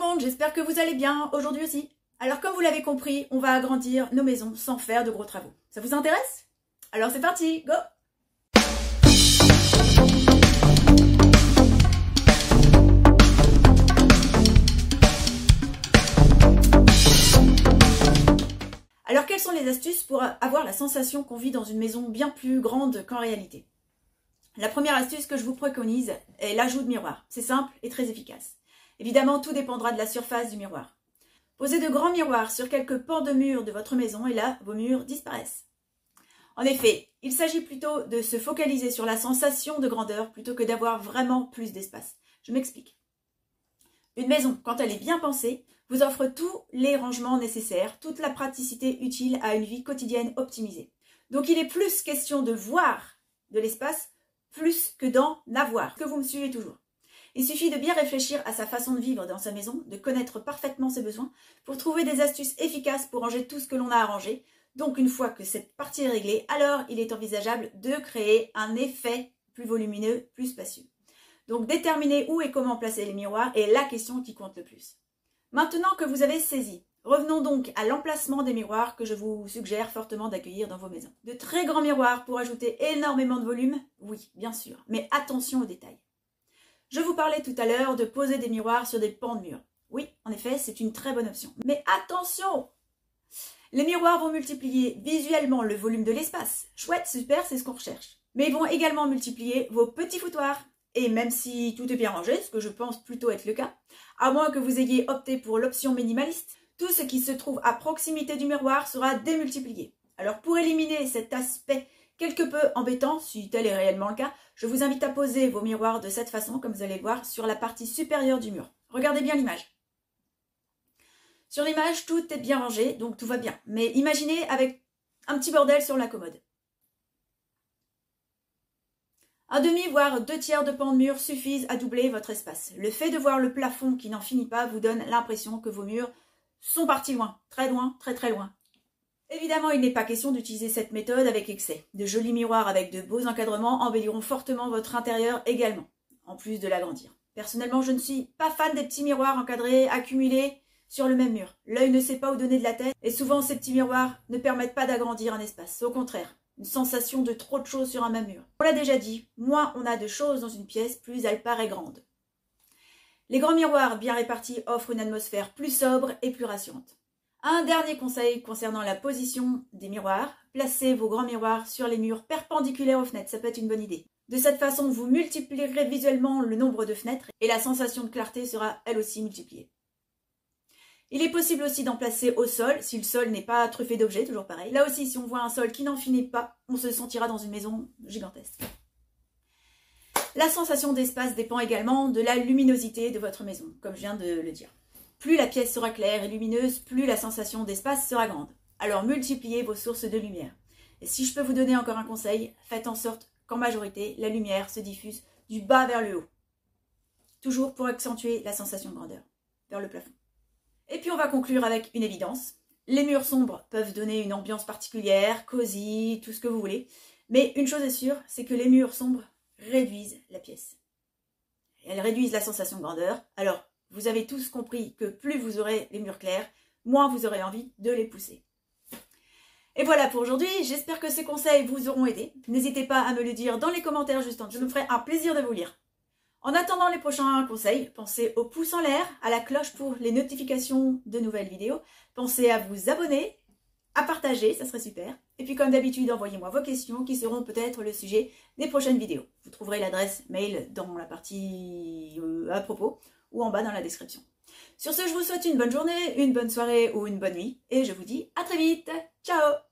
monde, j'espère que vous allez bien aujourd'hui aussi. Alors comme vous l'avez compris, on va agrandir nos maisons sans faire de gros travaux. Ça vous intéresse? Alors c'est parti, go! Alors quelles sont les astuces pour avoir la sensation qu'on vit dans une maison bien plus grande qu'en réalité? La première astuce que je vous préconise est l'ajout de miroirs. C'est simple et très efficace. Évidemment, tout dépendra de la surface du miroir. Posez de grands miroirs sur quelques pans de murs de votre maison et là, vos murs disparaissent. En effet, il s'agit plutôt de se focaliser sur la sensation de grandeur plutôt que d'avoir vraiment plus d'espace. Je m'explique. Une maison, quand elle est bien pensée, vous offre tous les rangements nécessaires, toute la praticité utile à une vie quotidienne optimisée. Donc il est plus question de voir de l'espace plus que d'en avoir. Que vous me suivez toujours. Il suffit de bien réfléchir à sa façon de vivre dans sa maison, de connaître parfaitement ses besoins, pour trouver des astuces efficaces pour ranger tout ce que l'on a à ranger. Donc une fois que cette partie est réglée, alors il est envisageable de créer un effet plus volumineux, plus spacieux. Donc déterminer où et comment placer les miroirs est la question qui compte le plus. Maintenant que vous avez saisi, revenons donc à l'emplacement des miroirs que je vous suggère fortement d'accueillir dans vos maisons. De très grands miroirs pour ajouter énormément de volume, oui, bien sûr, mais attention aux détails. Je vous parlais tout à l'heure de poser des miroirs sur des pans de murs. Oui, en effet, c'est une très bonne option. Mais attention! Les miroirs vont multiplier visuellement le volume de l'espace. Chouette, super, c'est ce qu'on recherche. Mais ils vont également multiplier vos petits foutoirs. Et même si tout est bien rangé, ce que je pense plutôt être le cas, à moins que vous ayez opté pour l'option minimaliste, tout ce qui se trouve à proximité du miroir sera démultiplié. Alors pour éliminer cet aspect quelque peu embêtant, si tel est réellement le cas, je vous invite à poser vos miroirs de cette façon, comme vous allez le voir, sur la partie supérieure du mur. Regardez bien l'image. Sur l'image, tout est bien rangé, donc tout va bien. Mais imaginez avec un petit bordel sur la commode. Un demi, voire 2/3 de pan de mur suffisent à doubler votre espace. Le fait de voir le plafond qui n'en finit pas vous donne l'impression que vos murs sont partis loin, très loin. Évidemment, il n'est pas question d'utiliser cette méthode avec excès. De jolis miroirs avec de beaux encadrements embelliront fortement votre intérieur également, en plus de l'agrandir. Personnellement, je ne suis pas fan des petits miroirs encadrés, accumulés sur le même mur. L'œil ne sait pas où donner de la tête et souvent ces petits miroirs ne permettent pas d'agrandir un espace. Au contraire, une sensation de trop de choses sur un même mur. On l'a déjà dit, moins on a de choses dans une pièce, plus elle paraît grande. Les grands miroirs bien répartis offrent une atmosphère plus sobre et plus rassurante. Un dernier conseil concernant la position des miroirs, placez vos grands miroirs sur les murs perpendiculaires aux fenêtres, ça peut être une bonne idée. De cette façon, vous multiplierez visuellement le nombre de fenêtres et la sensation de clarté sera elle aussi multipliée. Il est possible aussi d'en placer au sol, si le sol n'est pas truffé d'objets, toujours pareil. Là aussi, si on voit un sol qui n'en finit pas, on se sentira dans une maison gigantesque. La sensation d'espace dépend également de la luminosité de votre maison, comme je viens de le dire. Plus la pièce sera claire et lumineuse, plus la sensation d'espace sera grande. Alors multipliez vos sources de lumière. Et si je peux vous donner encore un conseil, faites en sorte qu'en majorité, la lumière se diffuse du bas vers le haut. Toujours pour accentuer la sensation de grandeur, vers le plafond. Et puis on va conclure avec une évidence. Les murs sombres peuvent donner une ambiance particulière, cosy, tout ce que vous voulez. Mais une chose est sûre, c'est que les murs sombres réduisent la pièce. Elles réduisent la sensation de grandeur. Alors, vous avez tous compris que plus vous aurez les murs clairs, moins vous aurez envie de les pousser. Et voilà pour aujourd'hui, j'espère que ces conseils vous auront aidé. N'hésitez pas à me le dire dans les commentaires juste en dessous, je me ferai un plaisir de vous lire. En attendant les prochains conseils, pensez au pouce en l'air, à la cloche pour les notifications de nouvelles vidéos. Pensez à vous abonner, à partager, ça serait super. Et puis comme d'habitude, envoyez-moi vos questions qui seront peut-être le sujet des prochaines vidéos. Vous trouverez l'adresse mail dans la partie à propos ou en bas dans la description. Sur ce, je vous souhaite une bonne journée, une bonne soirée ou une bonne nuit. Et je vous dis à très vite. Ciao!